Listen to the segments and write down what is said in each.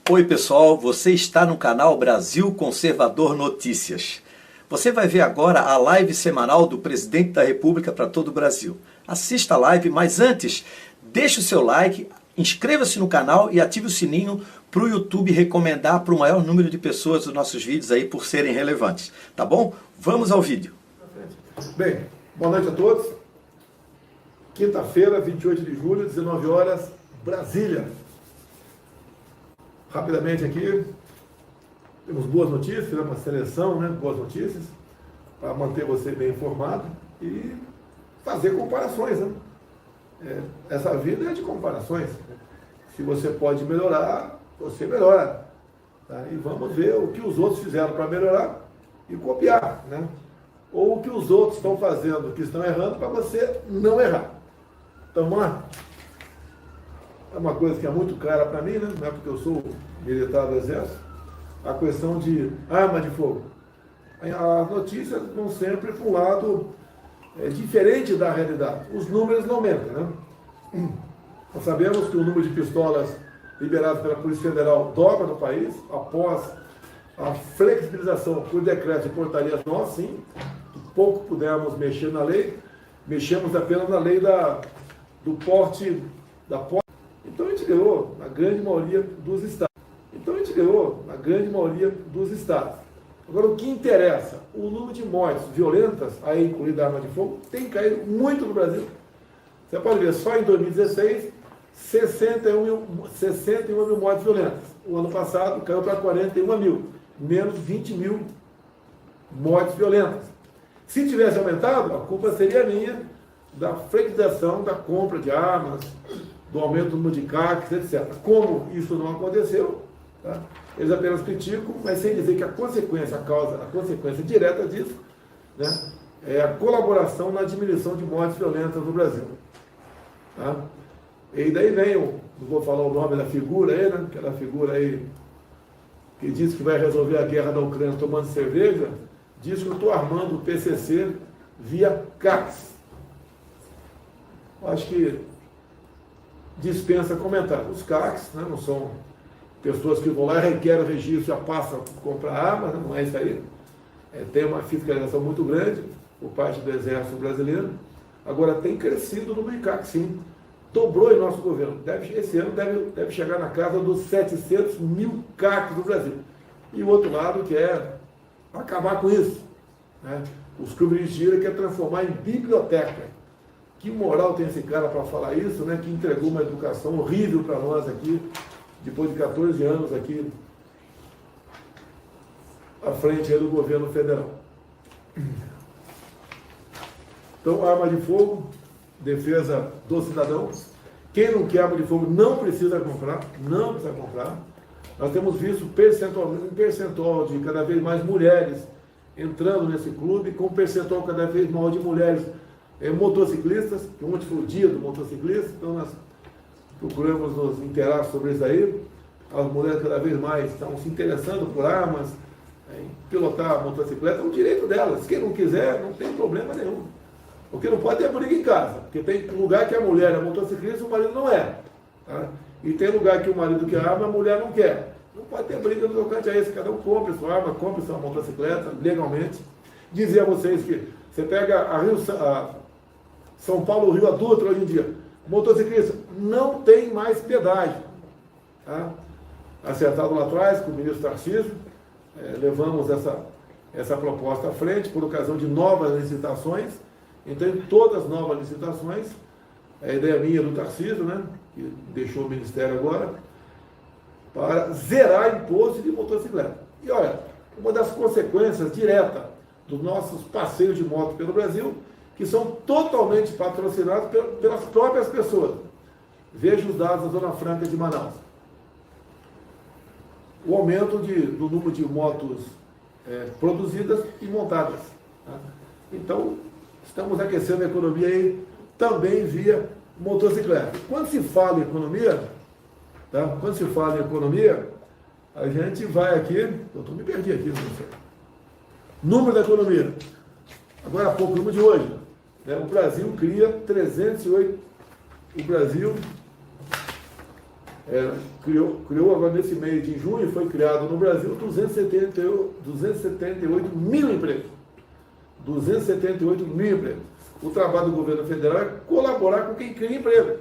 Oi pessoal, você está no canal Brasil Conservador Notícias. Você vai ver agora a live semanal do Presidente da República para todo o Brasil. Assista a live, mas antes, deixe o seu like, inscreva-se no canal e ative o sininho para o YouTube recomendar para o maior número de pessoas os nossos vídeos aí por serem relevantes. Tá bom? Vamos ao vídeo. Bem, boa noite a todos. Quinta-feira, 28 de julho, 19 horas, Brasília. Rapidamente aqui, temos boas notícias, uma seleção, boas notícias, para manter você bem informado e fazer comparações. Essa vida é de comparações. Se você pode melhorar, você melhora. Tá? E vamos ver o que os outros fizeram para melhorar e copiar. Ou o que os outros estão fazendo, que estão errando, para você não errar. Então vamos lá. É uma coisa que é muito cara para mim, não é porque eu sou militar do Exército, a questão de arma de fogo. As notícias vão sempre para um lado diferente da realidade. Os números não aumentam. Nós sabemos que o número de pistolas liberadas pela Polícia Federal dobra no país, após a flexibilização por decreto de portarias nós, sim, pouco pudemos mexer na lei, mexemos apenas na lei do porte da posse. Então a gente ganhou na grande maioria dos estados. Agora o que interessa, o número de mortes violentas, aí incluída a arma de fogo, tem caído muito no Brasil. Você pode ver, só em 2016, 61 mil mortes violentas. O ano passado caiu para 41 mil, menos 20 mil mortes violentas. Se tivesse aumentado, a culpa seria minha, da flexibilização da compra de armas, do aumento do número de CACs, etc. Como isso não aconteceu, tá? Eles apenas criticam, mas sem dizer que a consequência direta disso, é a colaboração na diminuição de mortes violentas no Brasil. Tá? E daí vem, não vou falar o nome da figura aí, aquela figura aí que diz que vai resolver a guerra da Ucrânia tomando cerveja, diz que eu estou armando o PCC via CACs. Acho que dispensa comentário. Os CACs não são pessoas que vão lá, requerem o registro, já passam a comprar armas, não é isso aí. Tem uma fiscalização muito grande por parte do Exército Brasileiro. Agora tem crescido no número de CACs, sim. Dobrou em nosso governo. Esse ano deve chegar na casa dos 700 mil CACs no Brasil. E o outro lado quer acabar com isso. Os clubes de tiro quer transformar em biblioteca. Que moral tem esse cara para falar isso, que entregou uma educação horrível para nós aqui, depois de 14 anos aqui, à frente do governo federal. Então, arma de fogo, defesa do cidadão. Quem não quer arma de fogo não precisa comprar, Nós temos visto um percentual de cada vez mais mulheres entrando nesse clube, com um percentual cada vez maior de mulheres motociclistas, que ontem foi o dia do motociclista, então nós procuramos nos inteirar sobre isso aí. As mulheres cada vez mais estão se interessando por armas, em pilotar a motocicleta, é um direito delas. Quem não quiser, não tem problema nenhum. O que não pode ter briga em casa, porque tem lugar que a mulher é motociclista e o marido não é. Tá? E tem lugar que o marido quer arma e a mulher não quer. Não pode ter briga no tocante a esse, cada um compra sua arma, compra sua motocicleta, legalmente. Dizer a vocês que você pega a São Paulo, Rio, a Dutra hoje em dia, motociclista não tem mais pedágio. Tá? Acertado lá atrás com o ministro Tarcísio, levamos essa proposta à frente por ocasião de novas licitações. Então, em todas as novas licitações, a ideia minha do Tarcísio, que deixou o Ministério agora, para zerar imposto de motocicleta. E olha, uma das consequências diretas dos nossos passeios de moto pelo Brasil, que são totalmente patrocinados pelas próprias pessoas. Veja os dados da Zona Franca de Manaus. O aumento do número de motos produzidas e montadas. Tá? Então, estamos aquecendo a economia aí também via motocicleta. Quando se fala em economia, a gente vai aqui, eu me perdi aqui, não sei. Número da economia. Agora há pouco, o número de hoje. O Brasil cria 308. O Brasil criou agora nesse mês de junho, foi criado no Brasil 278 mil empregos. 278 mil empregos. O trabalho do governo federal é colaborar com quem cria emprego.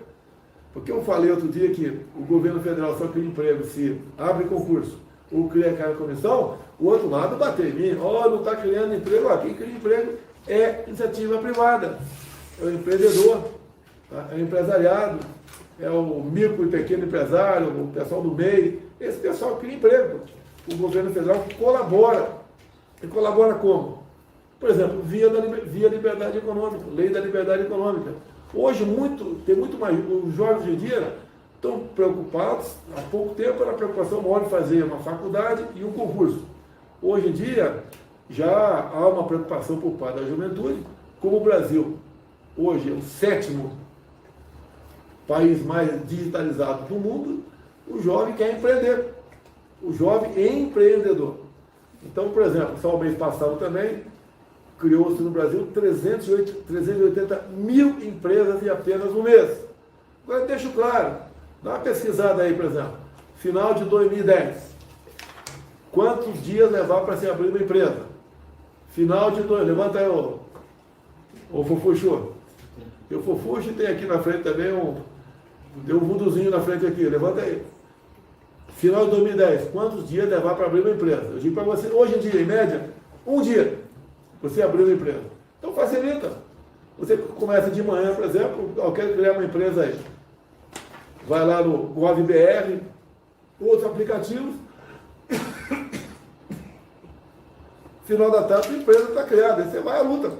Porque eu falei outro dia que o governo federal só cria emprego se abre concurso ou cria aquela comissão, o outro lado bateu em mim, não está criando emprego. Quem cria emprego é iniciativa privada, é o empreendedor, tá? É o empresariado, é o micro e pequeno empresário, o pessoal do MEI, esse pessoal cria emprego. O governo federal colabora. E colabora como? Por exemplo, via liberdade econômica, lei da liberdade econômica. Hoje tem muito mais, os jovens hoje em dia estão preocupados, há pouco tempo era a preocupação maior de fazer uma faculdade e um concurso. Hoje em dia já há uma preocupação por parte da juventude, como o Brasil hoje é o 7º país mais digitalizado do mundo, o jovem quer empreender, o jovem é empreendedor. Então, por exemplo, só o mês passado também, criou-se no Brasil 380 mil empresas em apenas um mês. Agora, deixo claro, dá uma pesquisada aí, por exemplo, final de 2010, quantos dias levar para se abrir uma empresa? Final de 2010, levanta aí o Fofuxo. O Fofuxo tem aqui na frente também tem um vuduzinho na frente aqui, levanta aí. Final de 2010, quantos dias levar para abrir uma empresa? Eu digo para você, hoje em dia, em média, um dia, você abriu uma empresa. Então facilita. Você começa de manhã, por exemplo, eu quero criar uma empresa aí. Vai lá no GovBR, outros aplicativos. Final da tarde, a empresa está criada, aí você vai à luta.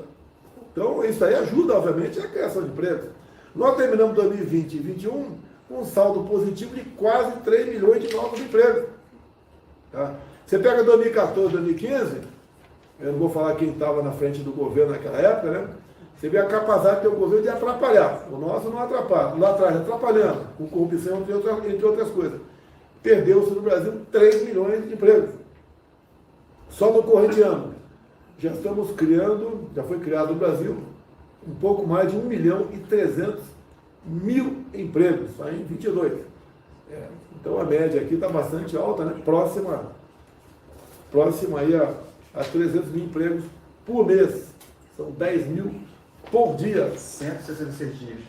Então isso aí ajuda, obviamente, a criação de empresas. Nós terminamos 2020 e 2021 com um saldo positivo de quase 3 milhões de novos empregos. Tá? Você pega 2014, 2015, eu não vou falar quem estava na frente do governo naquela época, né? Você vê a capacidade que tem o governo de atrapalhar. O nosso não atrapalha. Lá atrás, atrapalhando, com corrupção, entre outras coisas. Perdeu-se no Brasil 3 milhões de empregos. Só no corrente ano. Já estamos criando, já foi criado no Brasil, um pouco mais de 1.300.000 empregos, só em 22. Então a média aqui está bastante alta, né? Próxima aí a 300 mil empregos por mês. São 10 mil por dia. 166 dias.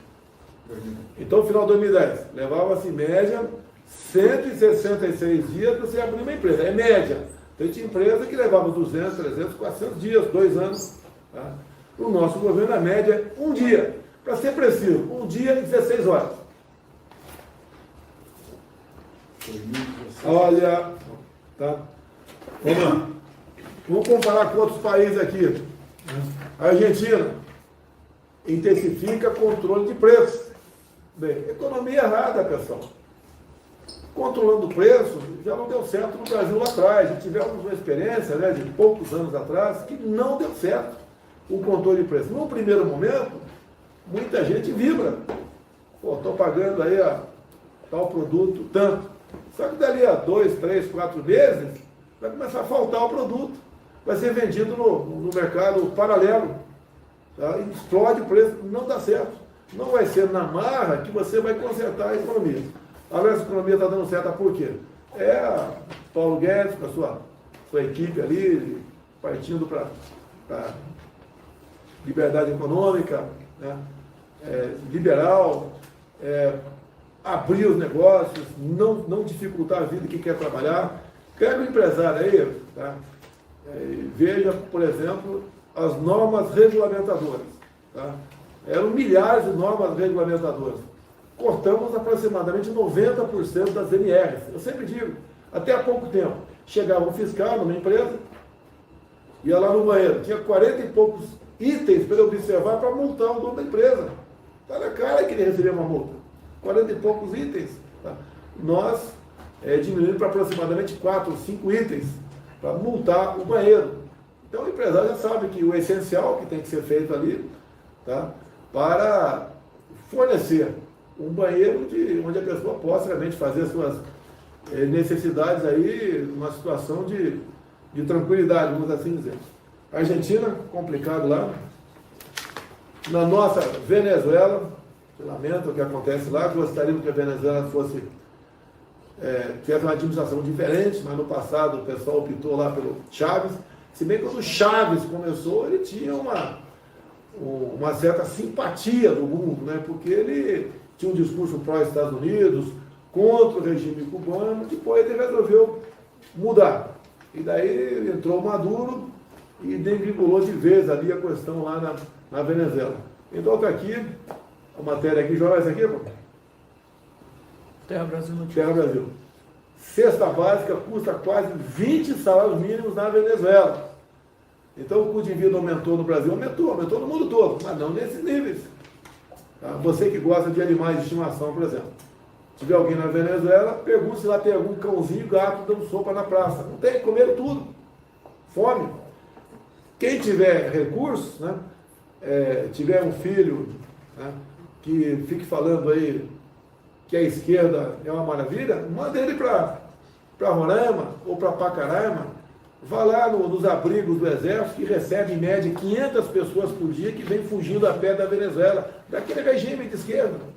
Então, no final de 2010, levava-se em média 166 dias para você abrir uma empresa. É média. Então, tinha empresa que levava 200, 300, 400 dias, 2 anos. Tá? O nosso governo, a média é um dia. Para ser preciso, um dia e 16 horas. Olha, tá? Vamos lá. Vamos comparar com outros países aqui. A Argentina intensifica controle de preços. Bem, economia errada, pessoal. Controlando o preço já não deu certo no Brasil lá atrás. Já tivemos uma experiência, né, de poucos anos atrás que não deu certo o controle de preço. No primeiro momento, muita gente vibra. Estou pagando aí tal produto tanto. Só que dali a 2, 3, 4 meses, vai começar a faltar o produto. Vai ser vendido no mercado paralelo. Tá? E explode o preço, não dá certo. Não vai ser na marra que você vai consertar a economia. Agora essa economia está dando certo por quê? Paulo Guedes, com a sua equipe ali, partindo para liberdade econômica, né? Liberal, abrir os negócios, não dificultar a vida de quem quer trabalhar. Pega o empresário aí, tá? Veja, por exemplo, as normas regulamentadoras. Tá? Eram milhares de normas regulamentadoras. Cortamos aproximadamente 90% das NRs. Eu sempre digo, até há pouco tempo, chegava um fiscal numa empresa, ia lá no banheiro, tinha 40 e poucos itens para ele observar para multar o dono da empresa. Está na cara que ele recebia uma multa. 40 e poucos itens. Tá? Nós diminuímos para aproximadamente 4 ou 5 itens para multar o banheiro. Então o empresário já sabe que o essencial que tem que ser feito ali, tá? Para fornecer um banheiro onde a pessoa possa realmente fazer as suas necessidades aí, numa situação de tranquilidade, vamos assim dizer. Argentina, complicado lá. Na nossa Venezuela, lamento o que acontece lá, gostaríamos que a Venezuela fosse tivesse uma administração diferente, mas no passado o pessoal optou lá pelo Chaves. Se bem que quando o Chaves começou, ele tinha uma certa simpatia do mundo, né? Porque ele tinha um discurso pró-Estados Unidos, contra o regime cubano, depois ele resolveu mudar. E daí entrou o Maduro e desvinculou de vez ali a questão lá na Venezuela. Então está aqui, a matéria aqui, joga essa aqui, pô. Terra Brasil não Terra Brasil. Cesta básica custa quase 20 salários mínimos na Venezuela. Então o custo de vida aumentou no Brasil, aumentou no mundo todo, mas não nesses níveis. Tá? Você que gosta de animais de estimação, por exemplo. Se tiver alguém na Venezuela, pergunte se lá tem algum cãozinho e gato dando sopa na praça. Não tem, comeram tudo. Fome. Quem tiver recursos, né, tiver um filho, né, que fique falando aí que a esquerda é uma maravilha, manda ele para Roraima ou para Pacaraima, vá lá nos abrigos do Exército, que recebe em média 500 pessoas por dia que vem fugindo a pé da Venezuela, daquele regime de esquerda.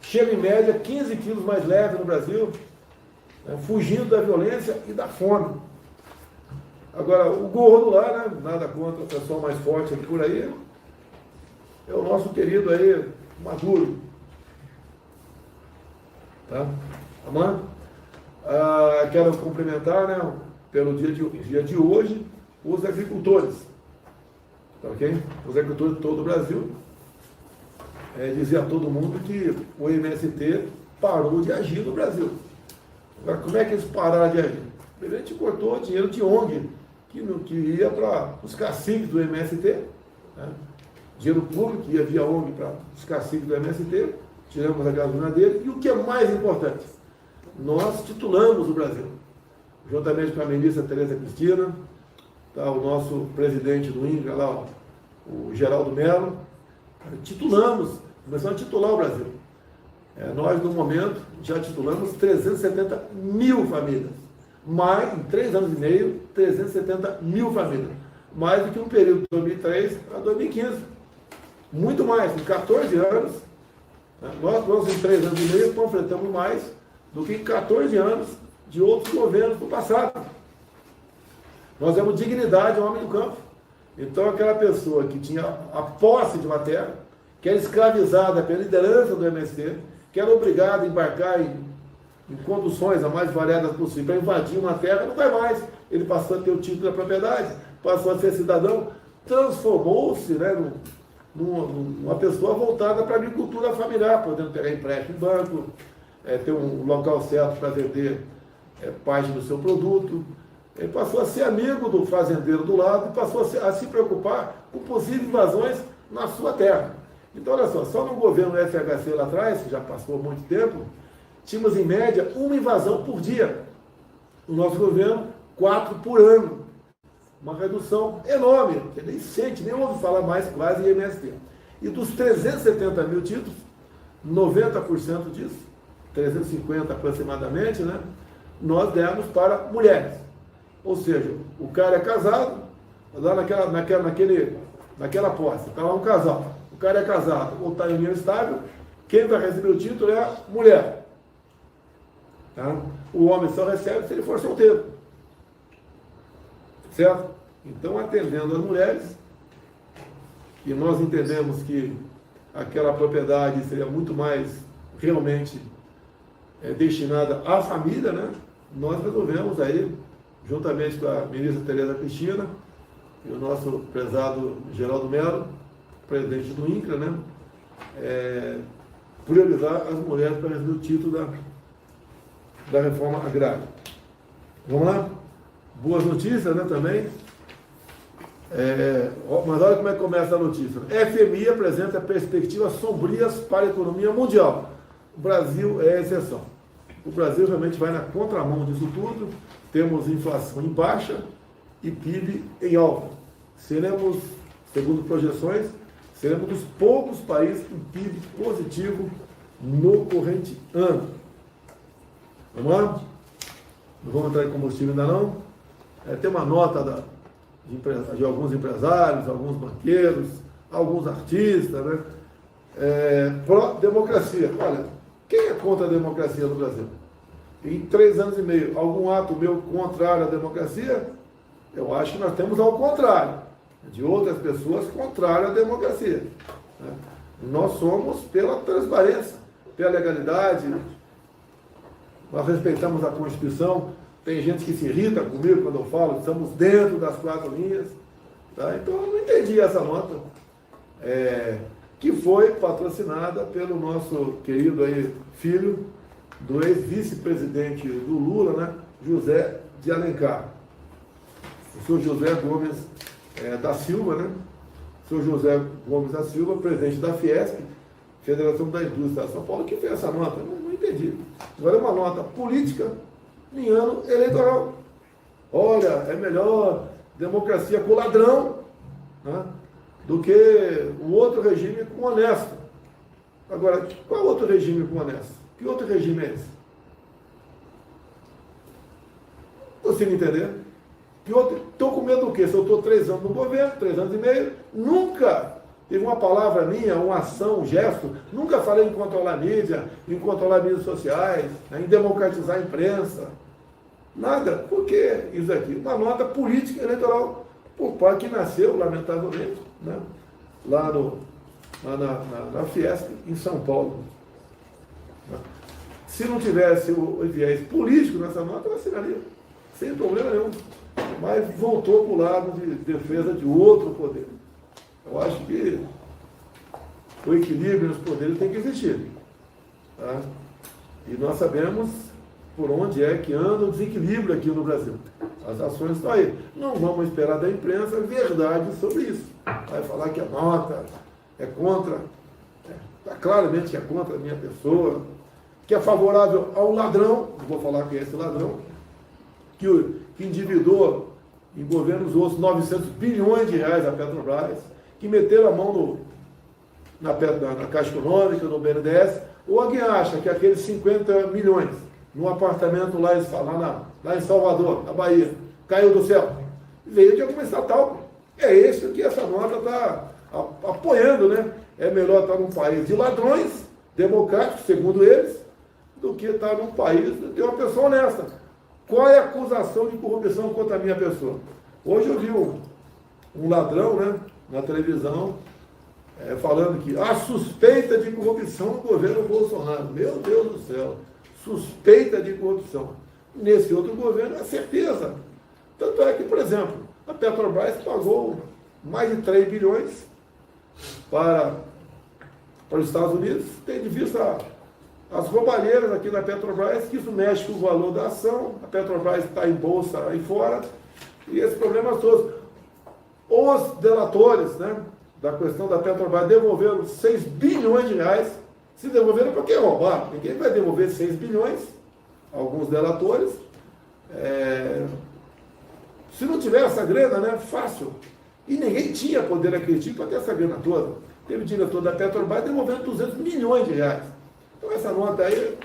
Chega em média 15 quilos mais leve no Brasil, né, fugindo da violência e da fome. Agora, o gordo lá, né, nada contra o pessoal mais forte aqui por aí, é o nosso querido aí, Maduro. Tá? Amanda? Quero cumprimentar, né, pelo dia de hoje, os agricultores. Tá, ok? Os agricultores de todo o Brasil. Dizer a todo mundo que o MST parou de agir no Brasil. Agora, como é que eles pararam de agir? Primeiro, a gente cortou dinheiro de ONG, que ia para os caciques do MST, né? Dinheiro público que ia via ONG para os caciques do MST, tiramos a gasolina dele, e o que é mais importante, nós titulamos o Brasil, juntamente com a ministra Tereza Cristina, tá, o nosso presidente do INCRA lá, o Geraldo Mello, titulamos, começamos a titular o Brasil. Nós, no momento, já titulamos 370 mil famílias. Mais, em 3 anos e meio, 370 mil famílias. Mais do que um período de 2003 a 2015. Muito mais, em 14 anos, nós em 3 anos e meio, panfletamos mais do que em 14 anos de outros governos do passado. Nós demos dignidade ao homem do campo. Então, aquela pessoa que tinha a posse de uma terra, que era escravizada pela liderança do MST, que era obrigada a embarcar em conduções a mais variadas possível para invadir uma terra, não vai mais. Ele passou a ter o título da propriedade, passou a ser cidadão, transformou-se, né, numa pessoa voltada para a agricultura familiar, podendo pegar empréstimo em banco, ter um local certo para vender parte do seu produto. Ele passou a ser amigo do fazendeiro do lado e passou a se preocupar com possíveis invasões na sua terra. Então, olha só no governo FHC lá atrás, que já passou há muito tempo, tínhamos em média uma invasão por dia. No nosso governo, 4 por ano. Uma redução enorme, que nem sente, nem ouve falar mais quase em MST. E dos 370 mil títulos, 90% disso, 350 aproximadamente, né, nós demos para mulheres. Ou seja, o cara é casado, lá naquela posse, está lá um casal. O cara é casado ou está em união estável, quem vai receber o título é a mulher. Tá? O homem só recebe se ele for solteiro. Certo? Então, atendendo as mulheres, e nós entendemos que aquela propriedade seria muito mais realmente destinada à família, né? Nós resolvemos aí, juntamente com a ministra Tereza Cristina e o nosso prezado Geraldo Mello, presidente do INCRA, né? Priorizar as mulheres para receber o título da reforma agrária. Vamos lá? Boas notícias, né, também. Mas olha como é que começa a notícia. FMI apresenta perspectivas sombrias para a economia mundial. O Brasil é a exceção. O Brasil realmente vai na contramão disso tudo. Temos inflação em baixa e PIB em alta. Seremos, segundo projeções, seremos dos poucos países com PIB positivo no corrente ano. Vamos lá? Não vamos entrar em combustível ainda não. Tem uma nota de alguns empresários, alguns banqueiros, alguns artistas, né? Pró-democracia. Olha, quem é contra a democracia no Brasil? em 3 anos e meio, algum ato meu contrário à democracia? Eu acho que nós temos ao contrário, de outras pessoas contrárias à democracia. Né? Nós somos pela transparência, pela legalidade, nós respeitamos a Constituição. Tem gente que se irrita comigo quando eu falo que estamos dentro das 4 linhas. Tá? Então eu não entendi essa nota, que foi patrocinada pelo nosso querido aí, filho do ex-vice-presidente do Lula, né? José de Alencar. O senhor José Gomes da Silva, né? O senhor José Gomes da Silva, presidente da Fiesp, Federação da Indústria de São Paulo, que fez essa nota. Não entendi. Agora é uma nota política em ano eleitoral. Olha, é melhor democracia com ladrão, né, do que o outro regime com honesto. Agora, qual outro regime com honesto? Que outro regime é esse? Consigo entender? Estou com medo do quê? Se eu estou 3 anos no governo, 3 anos e meio, nunca teve uma palavra minha, uma ação, um gesto, nunca falei em controlar a mídia, em controlar mídias sociais, né, em democratizar a imprensa. Nada. Por que isso aqui? Uma nota política eleitoral por parte que nasceu, lamentavelmente, né, lá na Fiesp, em São Paulo. Se não tivesse o viés político nessa nota, eu assinaria, sem problema nenhum. Mas voltou para o lado de defesa de outro poder. Eu acho que o equilíbrio nos poderes tem que existir. Tá? E nós sabemos por onde é que anda o desequilíbrio aqui no Brasil. As ações estão aí. Não vamos esperar da imprensa verdade sobre isso. Vai falar que a nota é contra, está claramente que é contra a minha pessoa, que é favorável ao ladrão, não vou falar quem é esse ladrão, que endividou em governos outros 900 bilhões de reais a Petrobras, que meteram a mão na Caixa Econômica, no BNDES, ou alguém acha que aqueles 50 milhões num apartamento lá em Salvador, na Bahia, caiu do céu? Veio de alguma estatal. É isso que essa nota está apoiando, né? É melhor estar num país de ladrões, democráticos, segundo eles, do que estar num país de uma pessoa honesta. Qual é a acusação de corrupção contra a minha pessoa? Hoje eu vi um ladrão, né, na televisão, falando que há suspeita de corrupção no governo Bolsonaro. Meu Deus do céu, suspeita de corrupção. Nesse outro governo, é certeza. Tanto é que, por exemplo, a Petrobras pagou mais de 3 bilhões para os Estados Unidos, tendo de vista as roubalheiras aqui na Petrobras, que isso mexe com o valor da ação, a Petrobras está em bolsa aí fora, e esses problemas todos. Os delatores, né, da questão da Petrobras devolveram 6 bilhões de reais, se devolveram para quem roubar? Ninguém vai devolver 6 bilhões, alguns delatores. Se não tiver essa grana, né, fácil. E ninguém tinha poder aquisitivo para ter essa grana toda. Teve o diretor da Petrobras devolvendo 200 milhões de reais. Então essa nota aí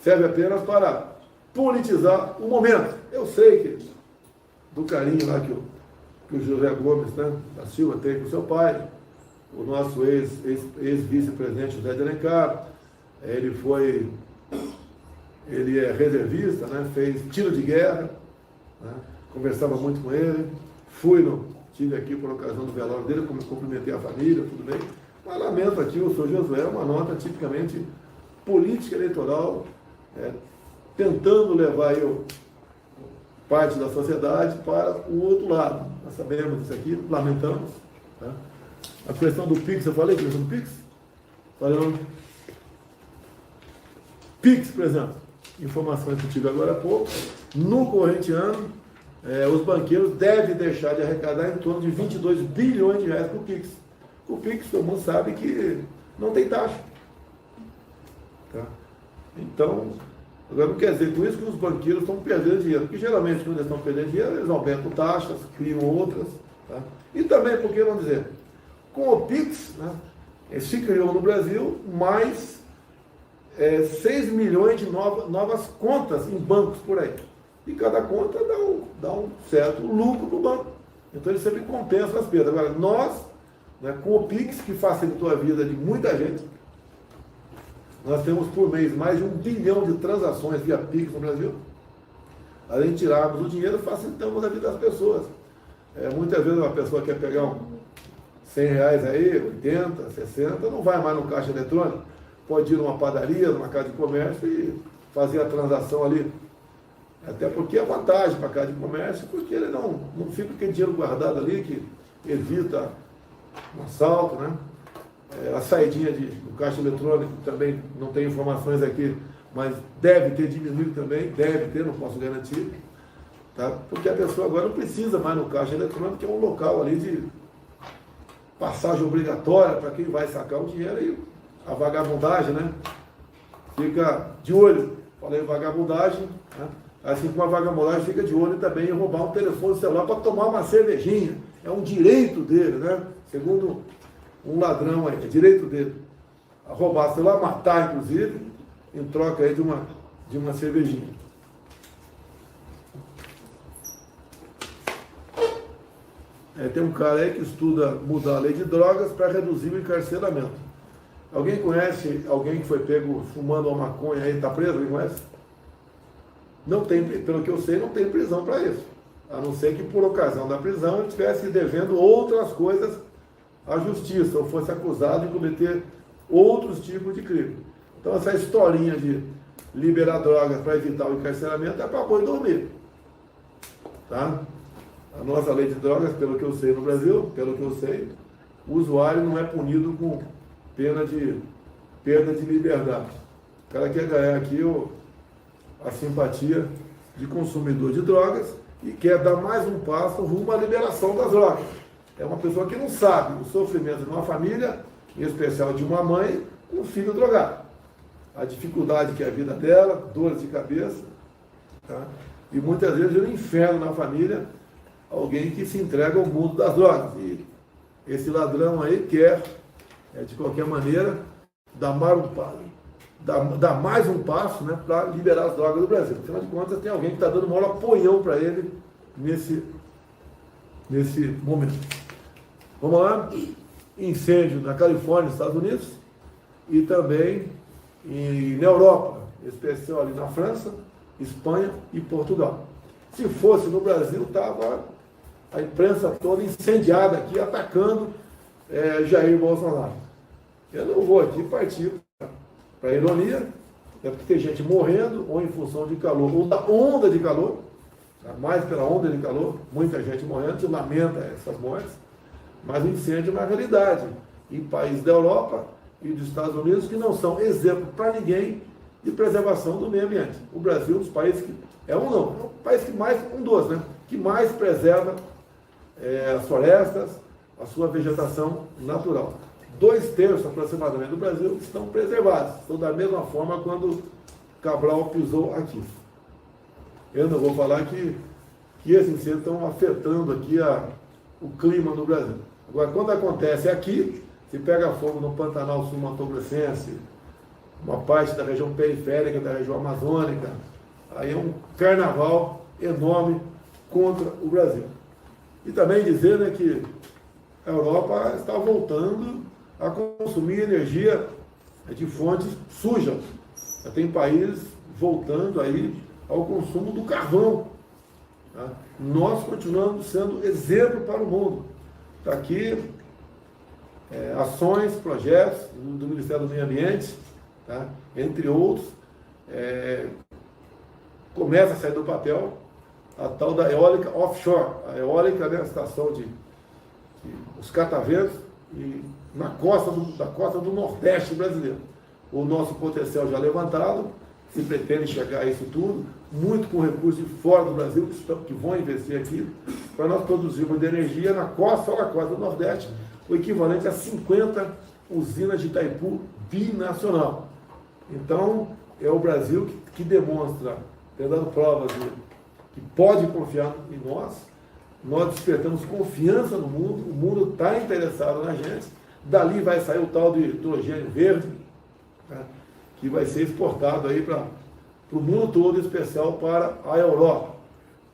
serve apenas para politizar o momento. Eu sei que do carinho lá que o José Gomes, né, da Silva tem com seu pai, o nosso ex-vice-presidente José de Alencar, ele é reservista, né, fez tiro de guerra, né, conversava muito com ele, estive aqui por ocasião do velório dele, cumprimentei a família, tudo bem. Mas lamento aqui, o senhor Josué, uma nota tipicamente política eleitoral, tentando levar parte da sociedade para o outro lado. Nós sabemos disso aqui, lamentamos. Tá? A questão do PIX, eu falei a questão do PIX? Falando. PIX, por exemplo, informações que eu tive agora há pouco, no corrente ano, os banqueiros devem deixar de arrecadar em torno de 22 bilhões de reais por PIX. O PIX, todo mundo sabe que não tem taxa. Tá? Então, agora não quer dizer com isso que os banqueiros estão perdendo dinheiro, porque geralmente quando eles estão perdendo dinheiro, eles aumentam taxas, criam outras. Tá? E também, por que não dizer, com o PIX, né, se criou no Brasil mais 6 milhões de novas contas em bancos por aí. E cada conta dá um certo lucro para o banco. Então ele sempre compensa as perdas. Agora, nós, né, com o PIX, que facilitou a vida de muita gente, Nós temos por mês mais de 1 bilhão de transações via Pix no Brasil. Além de tirarmos o dinheiro, facilitamos a vida das pessoas. Muitas vezes uma pessoa quer pegar R$100 aí, 80, 60, não vai mais no caixa eletrônico. Pode ir numa padaria, numa casa de comércio e fazer a transação ali. Até porque é vantagem para a casa de comércio, porque ele não fica com aquele dinheiro guardado ali, que evita um assalto, né? A saidinha do caixa eletrônico também não tem informações aqui, mas deve ter diminuído também, deve ter, não posso garantir, tá? Porque a pessoa agora não precisa mais no caixa eletrônico, que é um local ali de passagem obrigatória para quem vai sacar o dinheiro, e a vagabundagem, né? Fica de olho. Falei vagabundagem, né? Assim como a vagabundagem fica de olho também em roubar um telefone celular para tomar uma cervejinha. É um direito dele, né? Segundo um ladrão aí, é direito dele. A roubar celular, matar inclusive, em troca aí de uma cervejinha. Tem um cara aí que estuda mudar a lei de drogas para reduzir o encarceramento. Alguém conhece alguém que foi pego fumando uma maconha aí, está preso? Alguém conhece? Não tem, pelo que eu sei, não tem prisão para isso. A não ser que por ocasião da prisão ele estivesse devendo outras coisas à justiça, ou fosse acusado de cometer outros tipos de crime. Então essa historinha de liberar drogas para evitar o encarceramento é para boi dormir. Tá? A nossa lei de drogas, pelo que eu sei no Brasil, pelo que eu sei, o usuário não é punido com pena de perda de liberdade. O cara quer ganhar aqui a simpatia de consumidor de drogas e quer dar mais um passo rumo à liberação das drogas. É uma pessoa que não sabe o sofrimento de uma família, em especial de uma mãe, com um filho drogado. A dificuldade que é a vida dela, dores de cabeça, tá? E muitas vezes um inferno na família, alguém que se entrega ao mundo das drogas. E esse ladrão aí quer, de qualquer maneira, dar mais um passo, né, para liberar as drogas do Brasil. Afinal de contas, tem alguém que está dando o maior apoião para ele nesse momento. Vamos lá? Incêndio na Califórnia, nos Estados Unidos, e também na Europa, em especial ali na França, Espanha e Portugal. Se fosse no Brasil, estava a imprensa toda incendiada aqui, atacando Jair Bolsonaro. Eu não vou aqui partir para a ironia, porque tem gente morrendo, ou em função de calor, ou da onda de calor, mais pela onda de calor, muita gente morrendo, se lamenta essas mortes, mas o incêndio é uma realidade em países da Europa e dos Estados Unidos que não são exemplo para ninguém de preservação do meio ambiente. O Brasil é um dos países que, é o país que mais, né, que mais preserva as florestas, a sua vegetação natural. 2/3 aproximadamente do Brasil estão preservados. Então, da mesma forma, quando Cabral pisou aqui. Eu não vou falar que esses incêndios estão afetando aqui o clima no Brasil. Agora, quando acontece aqui, se pega fogo no Pantanal Sul-Mato-Grossense, uma parte da região periférica, da região amazônica, aí é um carnaval enorme contra o Brasil. E também dizer, né, que a Europa está voltando a consumir energia de fontes sujas. Já tem países voltando aí ao consumo do carvão. Tá? Nós continuamos sendo exemplo para o mundo. Está aqui ações, projetos do Ministério do Meio Ambiente, tá? Entre outros, começa a sair do papel a tal da eólica offshore, a eólica, né, a estação os cataventos e da costa do Nordeste brasileiro. O nosso potencial já levantado, se pretende chegar a isso tudo, muito com recursos de fora do Brasil, que vão investir aqui, para nós produzirmos de energia na costa do Nordeste, o equivalente a 50 usinas de Itaipu binacional. Então, é o Brasil que demonstra, dando provas que pode confiar em nós despertamos confiança no mundo, o mundo está interessado na gente, dali vai sair o tal de hidrogênio verde, tá? Que vai ser exportado aí para o mundo todo, em especial para a Europa.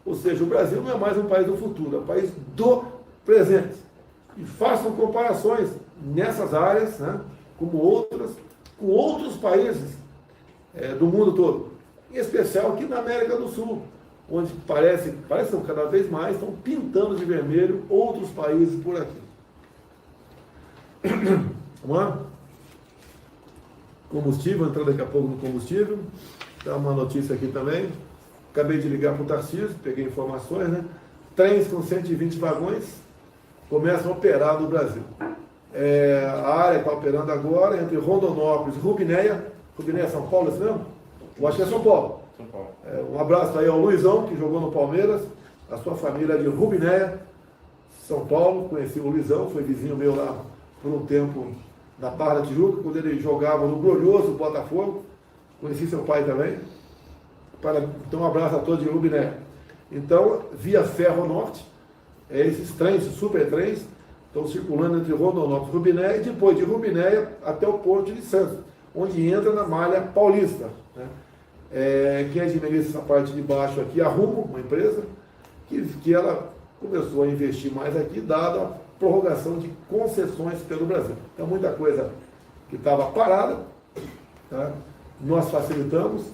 Ou seja, o Brasil não é mais um país do futuro, é um país do presente. E façam comparações nessas áreas, né, como outras, com outros países do mundo todo, em especial aqui na América do Sul, onde parece cada vez mais estão pintando de vermelho outros países por aqui. Vamos lá? Combustível, entrar daqui a pouco no combustível. Dá uma notícia aqui também. Acabei de ligar para o Tarcísio, peguei informações, né? Trens com 120 vagões começam a operar no Brasil. A área está operando agora entre Rondonópolis e Rubinéia. Rubinéia é São Paulo, é isso mesmo? Eu acho que é São Paulo. São Paulo. Um abraço aí ao Luizão, que jogou no Palmeiras, a sua família é de Rubinéia, São Paulo. Conheci o Luizão, foi vizinho meu lá por um tempo na Barra da Tijuca, quando ele jogava no glorioso Botafogo. Conheci seu pai também. Então, um abraço a todos de Rubinéia. Então, via Ferro Norte, esses trens, super trens, estão circulando entre Rondonópolis e Rubinéia, e depois de Rubinéia até o Porto de Santos, onde entra na malha paulista, né? Quem administra essa parte de baixo aqui, a Rumo, uma empresa, que ela começou a investir mais aqui, dada a prorrogação de concessões pelo Brasil. Então, muita coisa que estava parada, tá? Nós facilitamos,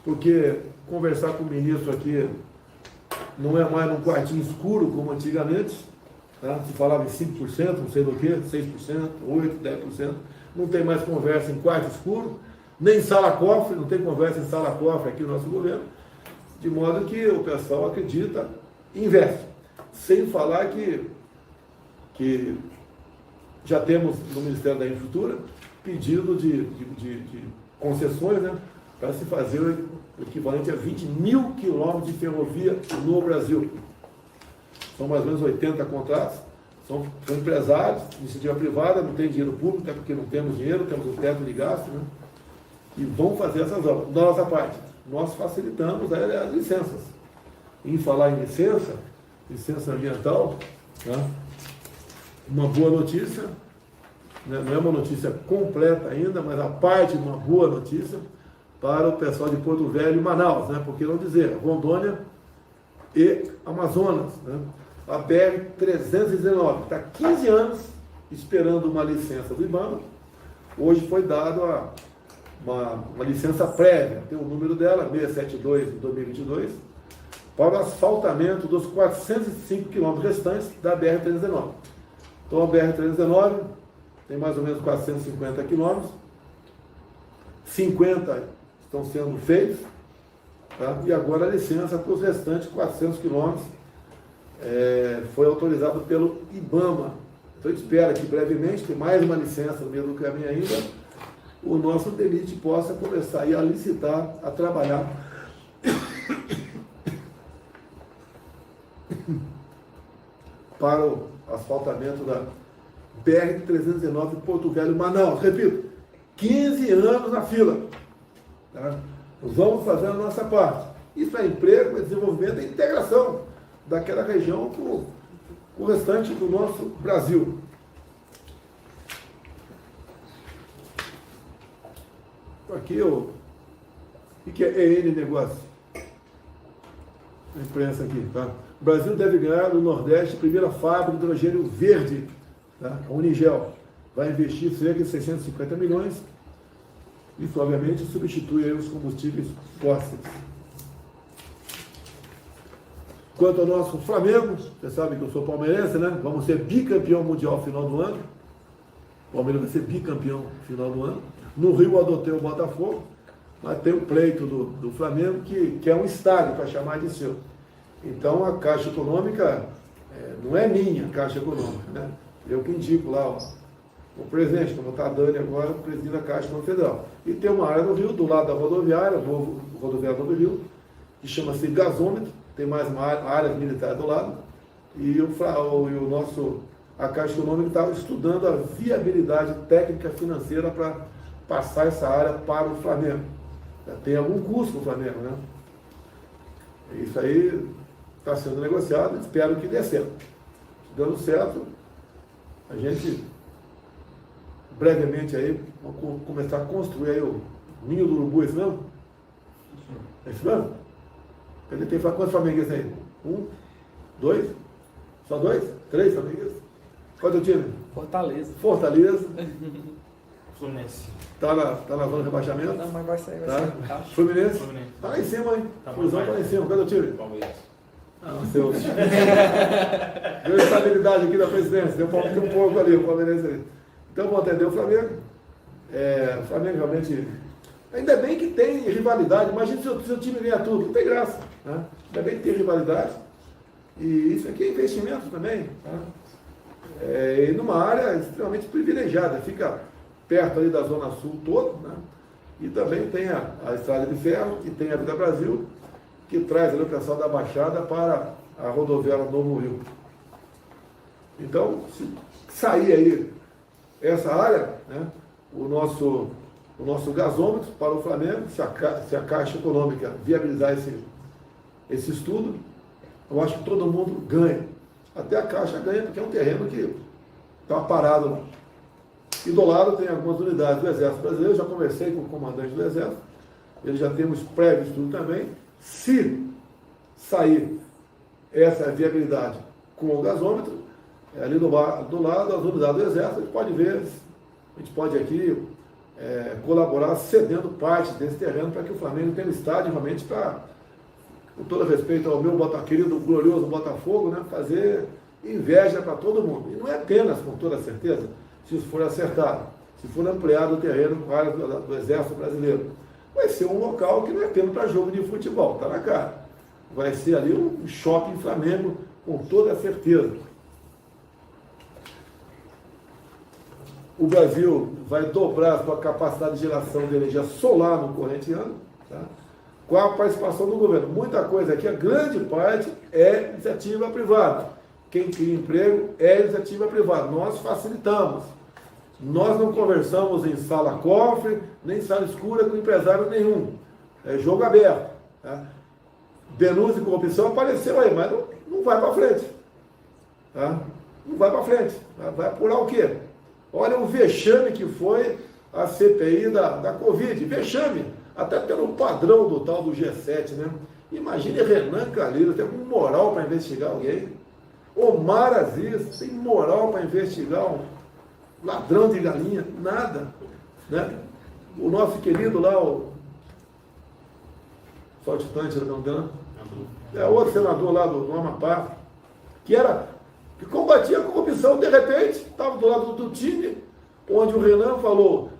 porque conversar com o ministro aqui não é mais num quartinho escuro como antigamente, tá? Se falava em 5%, não sei do que, 6%, 8%, 10%, não tem mais conversa em quarto escuro, nem sala-cofre, não tem conversa em sala-cofre aqui no nosso governo, de modo que o pessoal acredita e investe. Sem falar que já temos no Ministério da Infraestrutura pedido de concessões, né, para se fazer o equivalente a 20 mil quilômetros de ferrovia no Brasil. São mais ou menos 80 contratos, são empresários, iniciativa privada, não tem dinheiro público, até porque não temos dinheiro, temos um teto de gasto, né? E vão fazer essas obras. Da nossa parte, nós facilitamos as licenças. Em falar em licença ambiental, tá? Uma boa notícia, né? Não é uma notícia completa ainda, mas a parte de uma boa notícia para o pessoal de Porto Velho e Manaus, né? Por que não dizer, Rondônia e Amazonas, né? A BR-319 está 15 anos esperando uma licença do IBAMA. Hoje foi dado uma licença prévia, tem o número dela, 672 de 2022, para o asfaltamento dos 405 quilômetros restantes da BR-319. Então a BR-319 tem mais ou menos 450 quilômetros, 50 estão sendo feitos, tá? E agora a licença para os restantes 400 quilômetros foi autorizado pelo IBAMA. Então a gente espera que brevemente, tem mais uma licença no meio do caminho ainda, o nosso DENIT possa começar a licitar, a trabalhar para o asfaltamento da BR-319 Porto Velho, Manaus. Repito, 15 anos na fila. Tá? Vamos fazer a nossa parte. Isso é emprego, é desenvolvimento e integração daquela região com o restante do nosso Brasil. Aqui o que é EN Negócio? A imprensa aqui, tá? O Brasil deve ganhar no Nordeste a primeira fábrica de hidrogênio verde, tá? A Unigel vai investir cerca de 650 milhões. Isso, obviamente, substitui aí os combustíveis fósseis. Quanto ao nosso Flamengo, você sabe que eu sou palmeirense, né? Vamos ser bicampeão mundial no final do ano. O Palmeiras vai ser bicampeão no final do ano. No Rio adotei o Botafogo, mas tem o pleito do Flamengo, que é um estádio para chamar de seu. Então a Caixa Econômica não é minha Caixa Econômica, né? Eu que indico lá o presidente, como está a Dani agora, o presidente da Caixa Econômica Federal. E tem uma área no Rio, do lado da rodoviária, o rodoviário do Rio, que chama-se gasômetro, tem mais uma área militar do lado, e a Caixa Econômica estava estudando a viabilidade técnica financeira para passar essa área para o Flamengo. Tem algum custo no Flamengo, né? Isso aí está sendo negociado, espero que dê certo. Dando certo, a gente brevemente aí vamos começar a construir aí o Ninho do Urubu, é isso mesmo? É isso mesmo? Tem quantos flamenguistas aí? 1, 2? Só 2? 3 flamenguistas? Qual é o time? Fortaleza. Fortaleza. Fluminense. Tá na zona de rebaixamento? Não, mas vai sair, Tá? Caixa. Fluminense? Fluminense. Tá lá em cima, hein? Tá Fusão bom, tá lá em vai. cima. Cadê o time? Palmeiras. Seus. Deu estabilidade aqui da presidência, deu um pouco ali, o Palmeirense ali. Então, vamos atender o Flamengo. O Flamengo realmente. Ainda bem que tem rivalidade. Imagina se o seu time ganha tudo, não tem graça. Né? Ainda bem que tem rivalidade. E isso aqui é investimento também. Tá? E numa área extremamente privilegiada, fica perto ali da Zona Sul toda, né? E também tem a Estrada de Ferro e tem a Vida Brasil, que traz ali o pessoal da Baixada para a rodoviária Novo Rio. Então, se sair aí essa área, né, o nosso gasômetro para o Flamengo, se a Caixa Econômica viabilizar esse estudo, eu acho que todo mundo ganha. Até a Caixa ganha, porque é um terreno que está parado lá. E do lado tem algumas unidades do Exército Brasileiro, eu já conversei com o comandante do Exército, ele já temos prévio estudo também. Se sair essa viabilidade com o gasômetro, ali do lado das unidades do Exército, a gente pode ver, a gente pode aqui colaborar cedendo parte desse terreno para que o Flamengo tenha um estádio realmente para, com todo respeito ao meu querido glorioso Botafogo, né, fazer inveja para todo mundo. E não é apenas, com toda certeza, se isso for acertado, se for ampliado o terreno com áreas do Exército Brasileiro. Vai ser um local que não é apenas para jogo de futebol, está na cara. Vai ser ali um shopping Flamengo, com toda certeza. O Brasil vai dobrar a sua capacidade de geração de energia solar no corrente ano, tá? Com a participação do governo. Muita coisa aqui, a grande parte é iniciativa privada. Quem cria emprego é iniciativa privada. Nós facilitamos. Nós não conversamos em sala cofre, nem sala escura com empresário nenhum. É jogo aberto. Tá? Denúncia e corrupção apareceu aí, mas não vai para frente. Tá? Não vai para frente. Vai apurar o quê? Olha o vexame que foi a CPI da Covid. Vexame. Até pelo padrão do tal do G7, né? Imagine Renan Calheiros, tem alguma moral para investigar alguém? Omar Aziz, tem moral para investigar um ladrão de galinha? Nada. Né? O nosso querido lá, o saltitante, não dando, outro senador lá do Amapá, que combatia a corrupção, de repente, estava do lado do time, onde o Renan falou,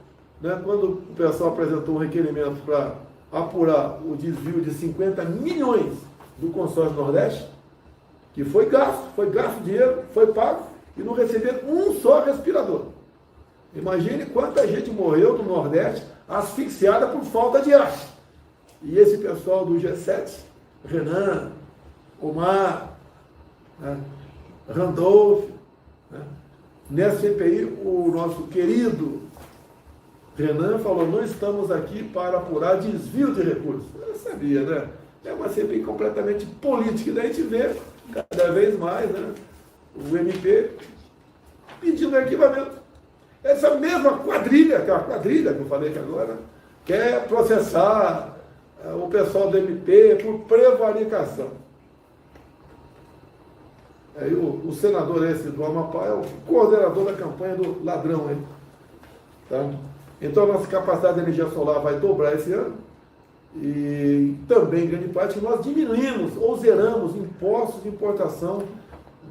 né, quando o pessoal apresentou um requerimento para apurar o desvio de 50 milhões do consórcio Nordeste, que foi gasto dinheiro, foi pago, e não receberam um só respirador. Imagine quanta gente morreu no Nordeste asfixiada por falta de ar. E esse pessoal do G7, Renan, Omar, né, Randolph, né, nessa CPI, o nosso querido Renan falou, não estamos aqui para apurar desvio de recursos. Eu sabia, né? É uma CPI completamente política. E daí a gente vê, cada vez mais, né, o MP pedindo arquivamento. Essa mesma quadrilha, aquela quadrilha que eu falei aqui agora, quer processar o pessoal do MP por prevaricação. Aí o senador esse do Amapá é o coordenador da campanha do ladrão aí. Tá? Então a nossa capacidade de energia solar vai dobrar esse ano. E também, em grande parte, nós diminuímos ou zeramos impostos de importação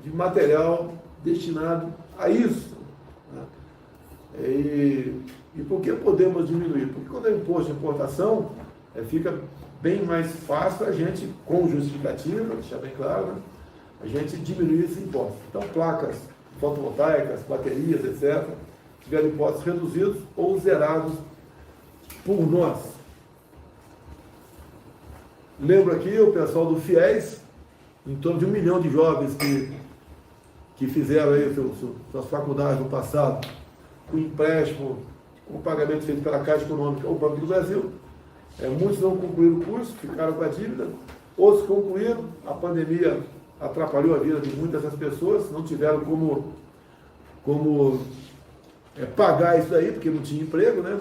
de material destinado a isso. Né? E por que podemos diminuir? Porque quando é imposto de importação, fica bem mais fácil a gente, com justificativa, deixar bem claro, né, a gente diminuir esse imposto. Então, placas fotovoltaicas, baterias, etc., tiveram impostos reduzidos ou zerados por nós. Lembro aqui o pessoal do FIES, em torno de 1 milhão de jovens que fizeram aí suas faculdades no passado, com empréstimo, com pagamento feito pela Caixa Econômica ou Banco do Brasil. Muitos não concluíram o curso, ficaram com a dívida, outros concluíram, a pandemia atrapalhou a vida de muitas dessas pessoas, não tiveram como pagar isso daí, porque não tinha emprego, né?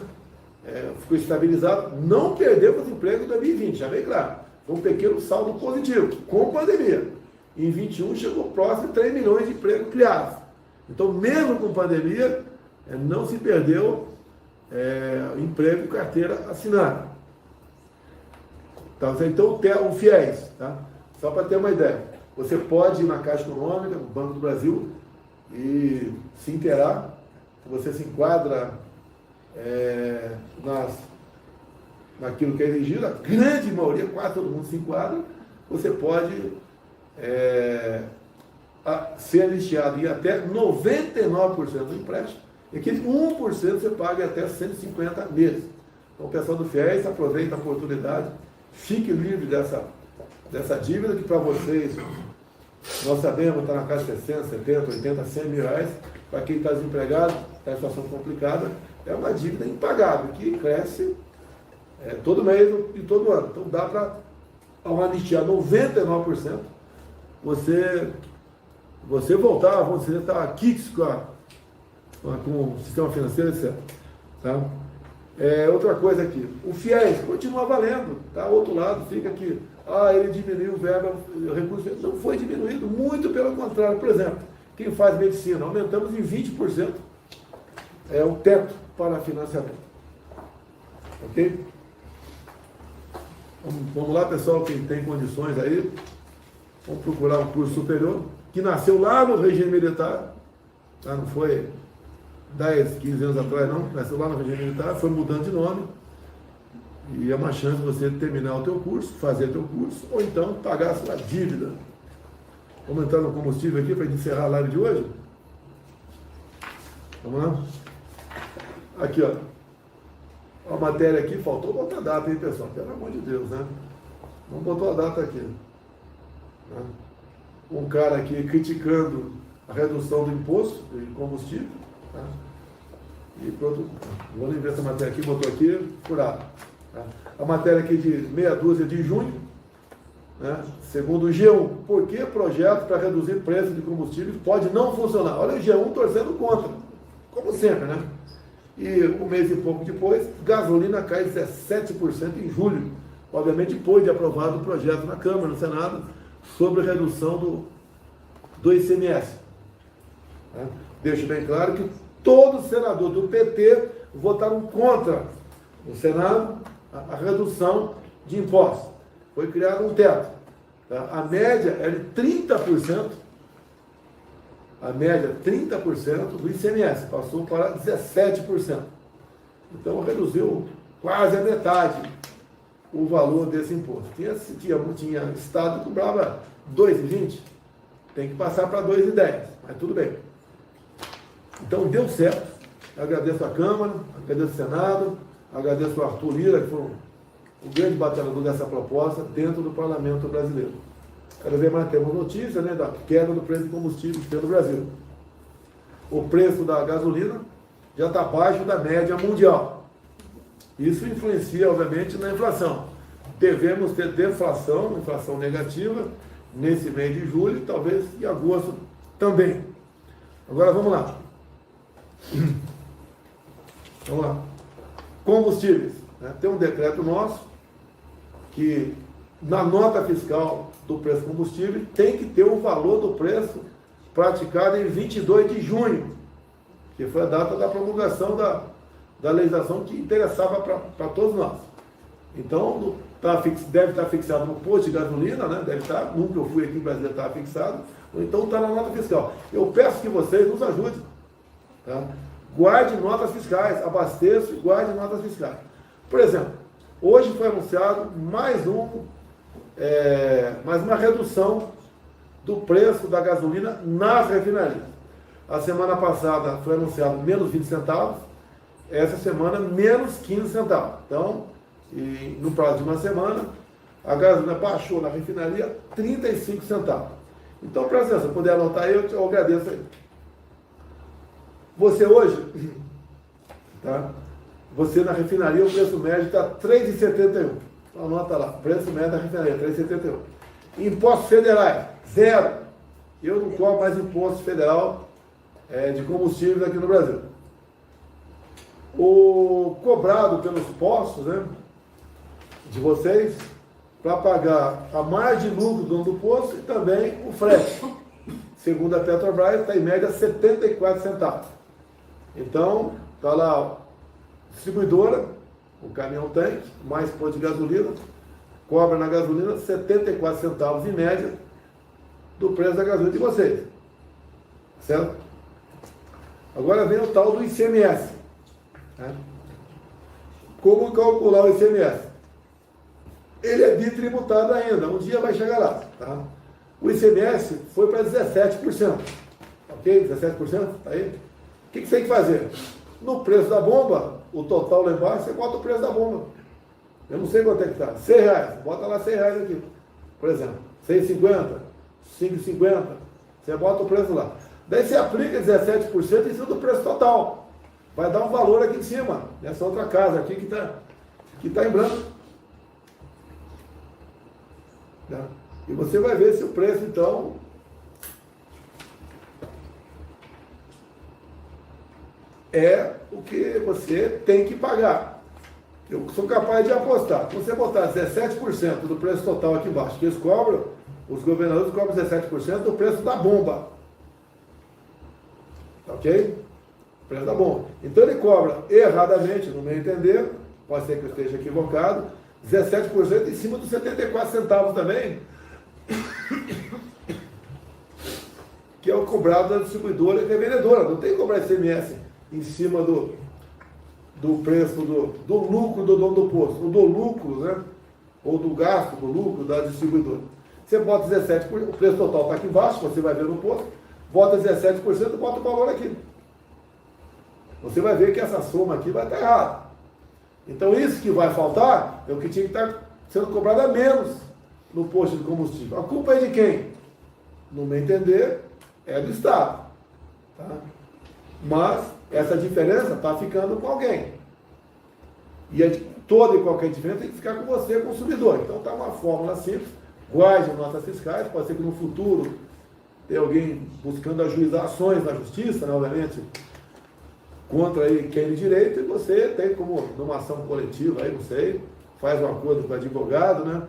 Ficou estabilizado, não perdemos emprego em 2020, já bem claro. Foi um pequeno saldo positivo, com pandemia. Em 2021 chegou próximo de 3 milhões de empregos criados. Então, mesmo com pandemia, não se perdeu emprego e carteira assinada. Tá? Então, o FIES, tá? Só para ter uma ideia, você pode ir na Caixa Econômica, no Banco do Brasil, e se inteirar, se você se enquadra naquilo que é exigido, a grande maioria, quase todo mundo se enquadra, você pode ser anistiado em até 99% do empréstimo, e aquele 1% você paga até 150 meses. Então, o pessoal do FIES aproveita a oportunidade, fique livre dessa dívida que para vocês, nós sabemos, está na casa de 60, 70, 80, 100 mil reais, para quem está desempregado, está em situação complicada, é uma dívida impagável, que cresce todo mês e todo ano. Então dá para, ao anistiar 99%, você voltar, você está quites com o sistema financeiro, etc. Tá? Outra coisa aqui, o FIES continua valendo, tá? O outro lado fica aqui, ele diminuiu o recurso, não foi diminuído, muito pelo contrário. Por exemplo, quem faz medicina, aumentamos em 20% o teto para financiamento. Ok? Vamos lá, pessoal, quem tem condições aí, vamos procurar um curso superior, que nasceu lá no regime militar, tá? Não foi 10, 15 anos atrás, não, nasceu lá no regime militar, foi mudando de nome, e é uma chance de você terminar o teu curso, fazer teu curso, ou então pagar a sua dívida. Vamos entrar no combustível aqui para encerrar a live de hoje? Vamos lá? Aqui, ó. A matéria aqui, faltou botar a data, hein, pessoal? Pelo amor de Deus, né? Não botou a data aqui. Né? Um cara aqui criticando a redução do imposto de combustível. Tá? E pronto, vou ver essa matéria aqui, botou aqui, furado. Tá? A matéria aqui de meia dúzia de junho, né? Segundo o G1, por que projeto para reduzir preço de combustível pode não funcionar? Olha o G1 torcendo contra, como sempre, né? E um mês e pouco depois, gasolina cai 17% em julho, obviamente depois de aprovado o projeto na Câmara, no Senado, sobre redução do ICMS. Tá? Deixo bem claro que todos os senadores do PT votaram contra no Senado a redução de impostos. Foi criado um teto. Tá? A média é de 30%. A média 30% do ICMS, passou para 17%. Então reduziu quase a metade o valor desse imposto. Tinha estado que cobrava 2,20, tem que passar para 2,10, mas tudo bem. Então deu certo. Eu agradeço a Câmara, agradeço o Senado, agradeço o Arthur Lira, que foi o grande batalhador dessa proposta dentro do Parlamento brasileiro. Cada vez mais temos notícia, né, da queda do preço de combustível pelo Brasil. O preço da gasolina já está abaixo da média mundial. Isso influencia, obviamente, na inflação. Devemos ter deflação, inflação negativa, nesse mês de julho e talvez em agosto também. Agora vamos lá. Vamos lá. Combustíveis. Né? Tem um decreto nosso que na nota fiscal do preço do combustível tem que ter o valor do preço praticado em 22 de junho, que foi a data da promulgação da legislação que interessava para todos nós. Então, deve estar fixado no posto de gasolina, né? Deve estar, nunca eu fui aqui em Brasília, estava fixado, ou então está na nota fiscal. Eu peço que vocês nos ajudem. Tá? Guarde notas fiscais, abasteça e guarde notas fiscais. Por exemplo, hoje foi anunciado mais uma redução do preço da gasolina nas refinarias. A semana passada foi anunciado menos 20 centavos, essa semana menos 15 centavos. Então, no prazo de uma semana, a gasolina baixou na refinaria 35 centavos. Então, presta atenção, se puder anotar aí, eu agradeço aí. Você hoje, tá? Você na refinaria, o preço médio está R$ 3,71. Anota lá, preço médio da refinaria, R$ 3,71. Impostos federais, zero. Eu não cobro mais imposto federal de combustíveis aqui no Brasil. O cobrado pelos postos, né, de vocês, para pagar a margem de lucro do dono do posto e também o frete. Segundo a Petrobras, está em média 74 centavos. Então, está lá Distribuidora, o caminhão tanque, mais posto de gasolina, cobra na gasolina 74 centavos em média do preço da gasolina de vocês. Certo? Agora vem o tal do ICMS. Né? Como calcular o ICMS? Ele é bitributado ainda, um dia vai chegar lá. Tá? O ICMS foi para 17%. Ok? 17%? Tá aí? O que você tem que fazer? No preço da bomba, o total lá embaixo, você bota o preço da bomba. Eu não sei quanto é que está. R$100. Bota lá R$100 aqui. Por exemplo, 6,50, 5,50. Você bota o preço lá. Daí você aplica 17% em cima do preço total. Vai dar um valor aqui em cima, nessa outra casa aqui que tá em branco. Tá? E você vai ver se o preço, então, é o que você tem que pagar. Eu sou capaz de apostar. Se você botar 17% do preço total aqui embaixo, que eles cobram, os governadores cobram 17% do preço da bomba. Ok? O preço da bomba. Então ele cobra erradamente, no meu entender, pode ser que eu esteja equivocado, 17% em cima dos 74 centavos também, que é o cobrado da distribuidora e revendedora. Não tem que cobrar ICMS em cima do preço do lucro do dono do posto, ou do lucro, né? Ou do gasto, do lucro da distribuidora. Você bota 17%, o preço total está aqui embaixo, você vai ver no posto, bota 17% e bota o valor aqui. Você vai ver que essa soma aqui vai estar errada. Então isso que vai faltar é o que tinha que estar sendo cobrado a menos no posto de combustível. A culpa é de quem? No meu entender, é do Estado. Tá? Mas essa diferença está ficando com alguém. E toda e qualquer diferença tem que ficar com você, consumidor. Então está uma fórmula simples, guarde notas fiscais, pode ser que no futuro tenha alguém buscando ajuizar ações na justiça, né, obviamente, contra aí quem de direito, e você tem como numa ação coletiva, aí não sei, faz um acordo com o advogado, né?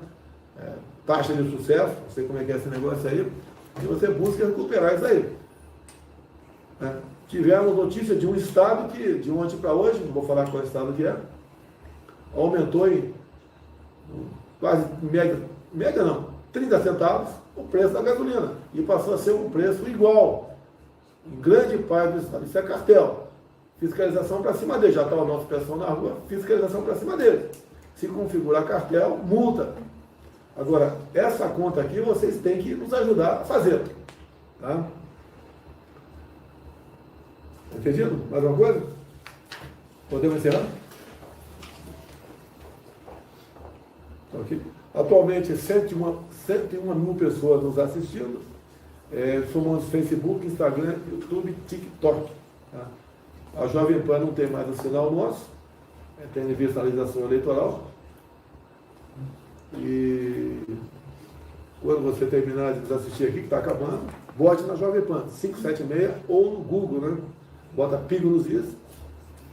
Taxa de sucesso, não sei como é que é esse negócio aí, e você busca recuperar isso aí. Né? Tivemos notícia de um estado que, de ontem para hoje, não vou falar qual estado que é, aumentou em quase média não, 30 centavos o preço da gasolina, e passou a ser um preço igual em grande parte do estado. Isso é cartel. Fiscalização para cima dele. Já estava a nossa pressão na rua, fiscalização para cima dele. Se configurar cartel, multa. Agora, essa conta aqui vocês têm que nos ajudar a fazer. Tá? Entendido? Mais uma coisa? Podemos encerrar? Okay. Atualmente, 101 mil pessoas nos assistindo. Somos Facebook, Instagram, YouTube, TikTok. Tá? A Jovem Pan não tem mais o sinal nosso, tem universalização eleitoral. E quando você terminar de nos assistir aqui, que está acabando, bote na Jovem Pan, 576, ou no Google, né? Bota Pingo nos Is,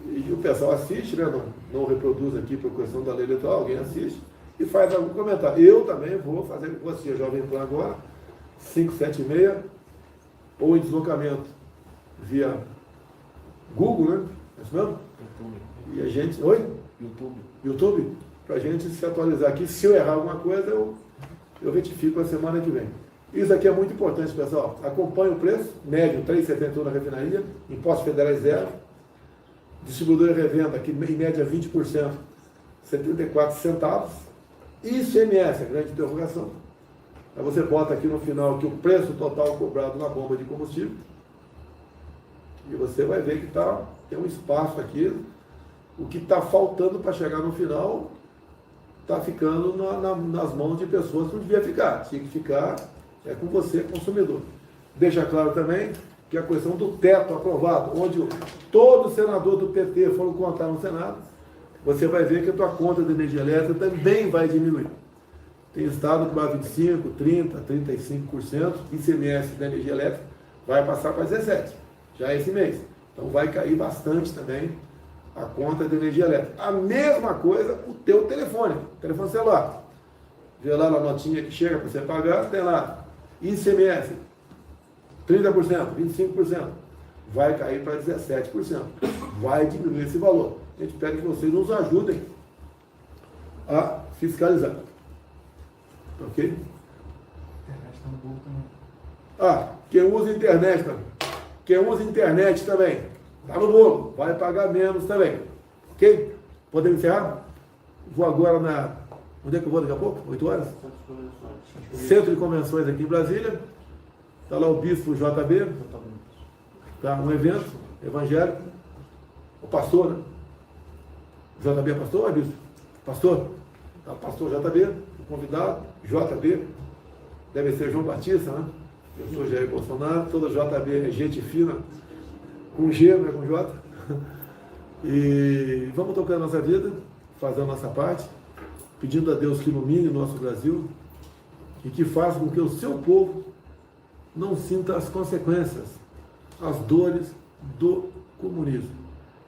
e o pessoal assiste, né? Não reproduz aqui por questão da lei eleitoral, alguém assiste e faz algum comentário. Eu também vou fazer com você, Jovem Pan agora, 576, ou em deslocamento via Google, né? É isso mesmo? YouTube. E a gente... Oi? YouTube? Pra gente se atualizar aqui. Se eu errar alguma coisa, eu retifico a semana que vem. Isso aqui é muito importante, pessoal. Acompanhe o preço, médio 3,71 na refinaria, impostos federais zero, distribuidor e revenda, aqui em média 20%, 74 centavos, ICMS, a grande interrogação. Aí você bota aqui no final que o preço total cobrado na bomba de combustível, e você vai ver que tem um espaço aqui, o que está faltando para chegar no final está ficando nas mãos de pessoas que não devia ficar. Tinha que ficar com você, consumidor. Deixa claro também que a questão do teto aprovado, onde todo senador do PT for contar no Senado, você vai ver que a tua conta de energia elétrica também vai diminuir. Tem estado que vai 25%, 30%, 35%, ICMS da energia elétrica vai passar para 17%, já esse mês. Então vai cair bastante também a conta de energia elétrica. A mesma coisa o teu telefone celular. Vê lá na notinha que chega para você pagar, tem lá ICMS, 30%, 25%. Vai cair para 17%. Vai diminuir esse valor. a gente pede que vocês nos ajudem a fiscalizar. Ok? Quem usa internet também. Quem usa internet também. Tá no bolo. Vai pagar menos também. Ok? Podemos encerrar? Vou agora na... Onde é que eu vou daqui a pouco? 8 horas? Centro de Convenções aqui em Brasília. Está lá o bispo JB. Tá um evento evangélico. O pastor, né? JB é pastor ou é bispo? Pastor? Tá, pastor JB, o convidado, JB. Deve ser João Batista, né? Eu sou Jair Bolsonaro, todo JB é gente fina, com G, não é com J. E vamos tocar a nossa vida, fazer a nossa parte, pedindo a Deus que ilumine o nosso Brasil e que faça com que o seu povo não sinta as consequências, as dores do comunismo.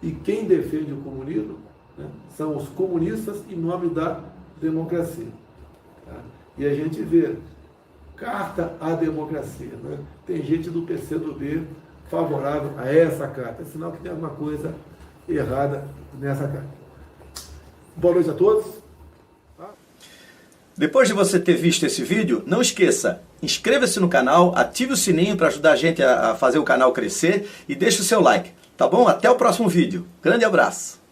E quem defende o comunismo, né, são os comunistas em nome da democracia. Tá? E a gente vê carta à democracia. Né? Tem gente do PCdoB favorável a essa carta. É sinal que tem alguma coisa errada nessa carta. Boa noite a todos. Depois de você ter visto esse vídeo, não esqueça, inscreva-se no canal, ative o sininho para ajudar a gente a fazer o canal crescer e deixe o seu like. Tá bom? Até o próximo vídeo. Grande abraço.